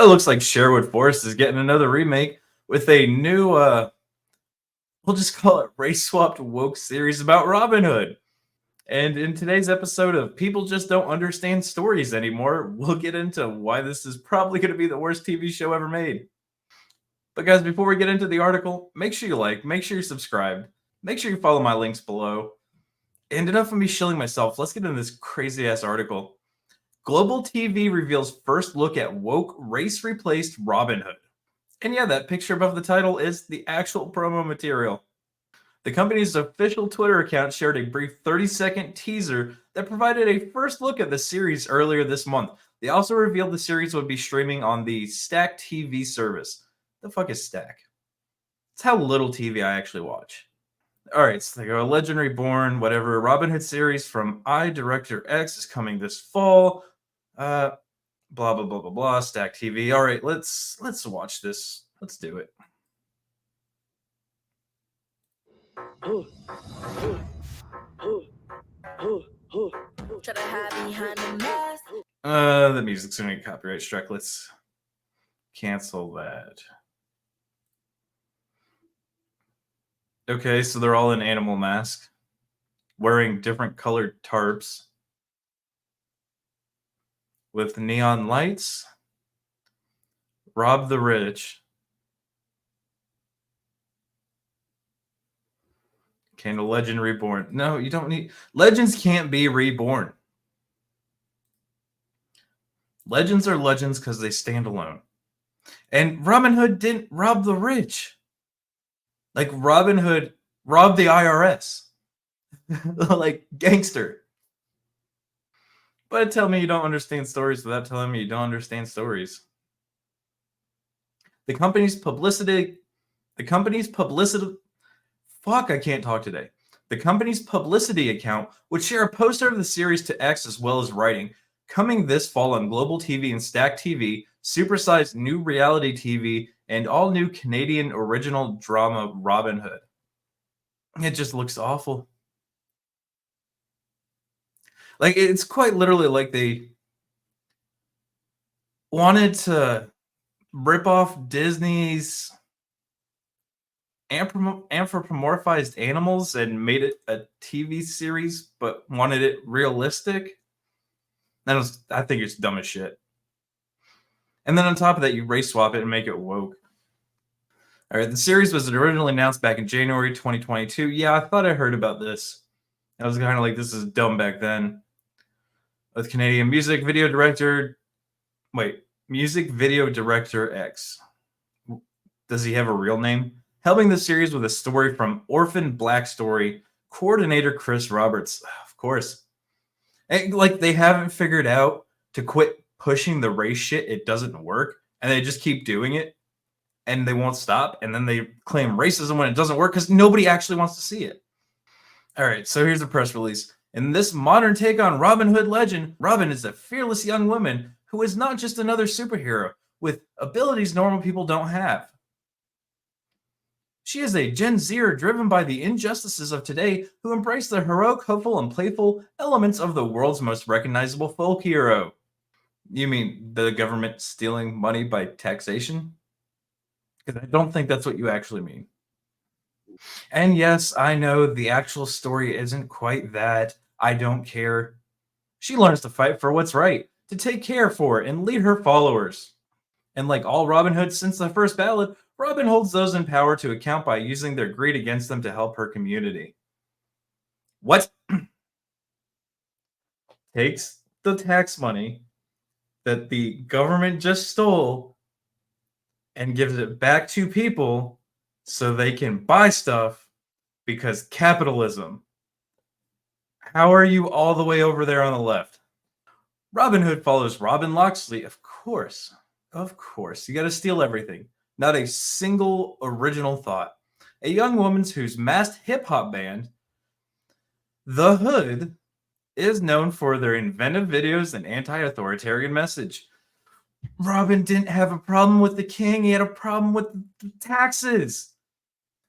looks like Sherwood Forest is getting another remake with a new, we'll just call it race-swapped woke series about Robin Hood. And in today's episode of People Just Don't Understand Stories Anymore, we'll get into why this is probably going to be the worst TV show ever made. But guys, before we get into the article, make sure you like, make sure you subscribe, make sure you follow my links below. And enough of me shilling myself, let's get into this crazy-ass article. Global TV reveals first look at woke race-replaced Robin Hood. And yeah, that picture above the title is the actual promo material. The company's official Twitter account shared a brief 30-second teaser that provided a first look at the series earlier this month. They also revealed the series would be streaming on the Stack TV service. The fuck is Stack? It's how little TV I actually watch. Alright, so they go Legend Reborn, whatever. Robin Hood series from Director X is coming this fall. Blah, blah, blah, blah, blah. Stack TV. Alright, let's watch this. Let's do it. The music's gonna get copyright struck. Let's cancel that. Okay, so they're all in animal masks, wearing different colored tarps with neon lights. Rob the rich. Okay, no Legend Reborn. No, you don't need... Legends can't be reborn. Legends are legends because they stand alone. And Robin Hood didn't rob the rich. Like, Robin Hood robbed the IRS. Like, gangster. But tell me you don't understand stories without telling me you don't understand stories. The company's publicity... Fuck, I can't talk today. The company's publicity account would share a poster of the series to X as well as writing, coming this fall on Global TV and Stack TV, supersized new reality TV, and all new Canadian original drama Robin Hood. It just looks awful. Like, it's quite literally like they wanted to rip off Disney's anthropomorphized animals and made it a TV series, but wanted it realistic. I think it's dumb as shit. And then on top of that, you race swap it and make it woke. All right, the series was originally announced back in January 2022. Yeah, I thought I heard about this. I was kind of like, this is dumb back then. With Canadian music video director X. Does he have a real name? Helping the series with a story from Orphan Black Story coordinator Chris Roberts. Of course. And, like, they haven't figured out to quit pushing the race shit. It doesn't work. And they just keep doing it. And they won't stop. And then they claim racism when it doesn't work because nobody actually wants to see it. All right, so here's the press release. In this modern take on Robin Hood legend, Robin is a fearless young woman who is not just another superhero with abilities normal people don't have. She is a Gen Zer driven by the injustices of today who embrace the heroic, hopeful, and playful elements of the world's most recognizable folk hero. You mean the government stealing money by taxation? Because I don't think that's what you actually mean. And yes, I know the actual story isn't quite that. I don't care. She learns to fight for what's right, to take care for and lead her followers. And like all Robin Hoods since the first ballad, Robin holds those in power to account by using their greed against them to help her community. What? Takes the tax money that the government just stole and gives it back to people so they can buy stuff because capitalism. How are you all the way over there on the left? Robin Hood follows Robin Loxley, of course. Of course. You got to steal everything. Not a single original thought. A young woman whose masked hip-hop band, The Hood, is known for their inventive videos and anti-authoritarian message. Robin didn't have a problem with the king. He had a problem with the taxes.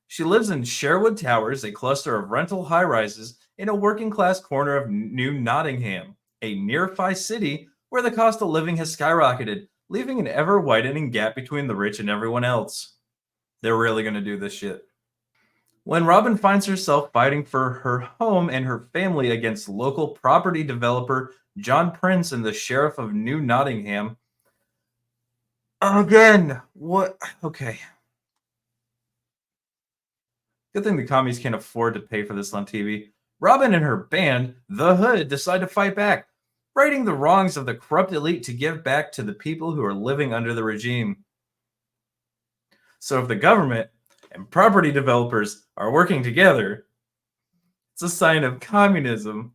She lives in Sherwood Towers, a cluster of rental high-rises in a working-class corner of New Nottingham, a nearby city where the cost of living has skyrocketed. leaving an ever widening gap between the rich and everyone else. They're really going to do this shit. When Robin finds herself fighting for her home and her family against local property developer John Prince and the sheriff of New Nottingham. Again, what? Okay. Good thing the commies can't afford to pay for this on TV. Robin and her band, The Hood, decide to fight back, righting the wrongs of the corrupt elite to give back to the people who are living under the regime. So if the government and property developers are working together, it's a sign of communism,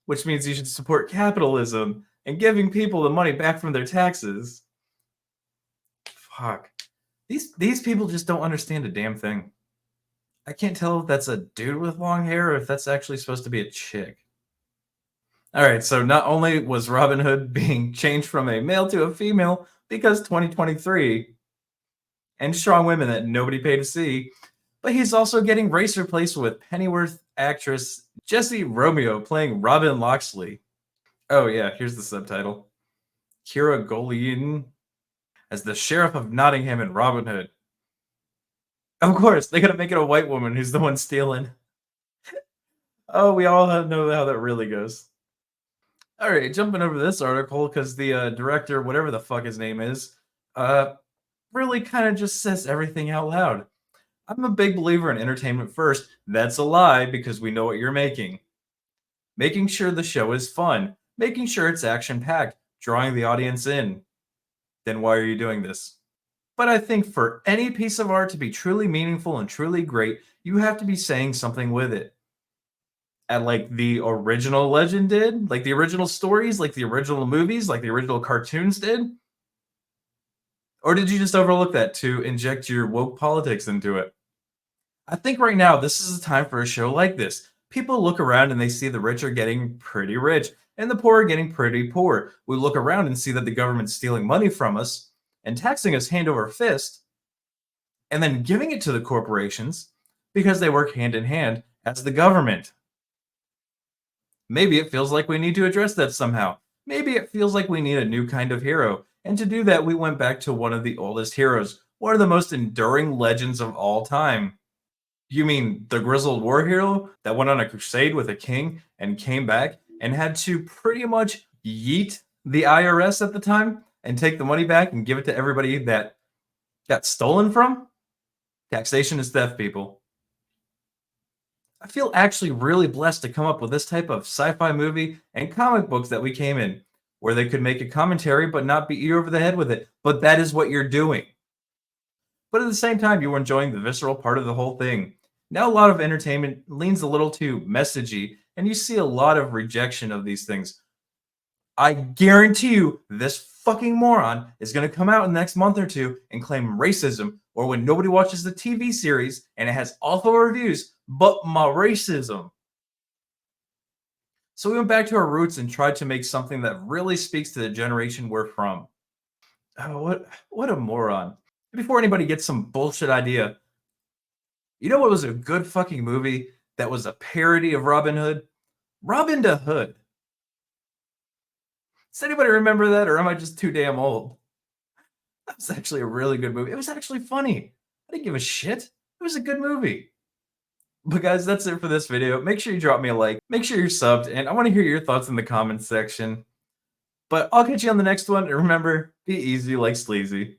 which means you should support capitalism and giving people the money back from their taxes. Fuck. These people just don't understand a damn thing. I can't tell if that's a dude with long hair or if that's actually supposed to be a chick. All right, so not only was Robin Hood being changed from a male to a female because 2023 and strong women that nobody paid to see, but he's also getting race replaced with Pennyworth actress Jessie Romeo playing Robin Loxley. Oh yeah, here's the subtitle. Kira Golian as the Sheriff of Nottingham in Robin Hood. Of course, they gotta make it a white woman who's the one stealing. Oh, we all know how that really goes. All right, jumping over this article because the director, whatever the fuck his name is, really kind of just says everything out loud. I'm a big believer in entertainment first. That's a lie because we know what you're making. Making sure the show is fun, making sure it's action-packed, drawing the audience in. Then why are you doing this? But I think for any piece of art to be truly meaningful and truly great, you have to be saying something with it. And like the original Legend did, like the original stories, like the original movies, like the original cartoons did? Or did you just overlook that to inject your woke politics into it? I think right now this is a time for a show like this. People look around and they see the rich are getting pretty rich and the poor are getting pretty poor. We look around and see that the government's stealing money from us and taxing us hand over fist, and then giving it to the corporations because they work hand in hand as the government. Maybe it feels like we need to address that somehow. Maybe it feels like we need a new kind of hero. And to do that, we went back to one of the oldest heroes, one of the most enduring legends of all time. You mean the grizzled war hero that went on a crusade with a king and came back and had to pretty much yeet the IRS at the time and take the money back and give it to everybody that got stolen from? Taxation is theft, people. I feel actually really blessed to come up with this type of sci-fi movie and comic books that we came in, where they could make a commentary but not beat you over the head with it. But that is what you're doing. But at the same time, you were enjoying the visceral part of the whole thing. Now a lot of entertainment leans a little too messagey, and you see a lot of rejection of these things. I guarantee you this fucking moron is going to come out in the next month or two and claim racism, or when nobody watches the TV series and it has awful reviews, but my racism. So we went back to our roots and tried to make something that really speaks to the generation we're from. Oh, what a moron. Before anybody gets some bullshit idea, you know what was a good fucking movie that was a parody of Robin Hood? Robin to Hood. Does anybody remember that, or am I just too damn old? That was actually a really good movie. It was actually funny. I didn't give a shit. It was a good movie. But guys, that's it for this video. Make sure you drop me a like. Make sure you're subbed, and I want to hear your thoughts in the comments section. But I'll catch you on the next one, and remember, be easy like sleazy.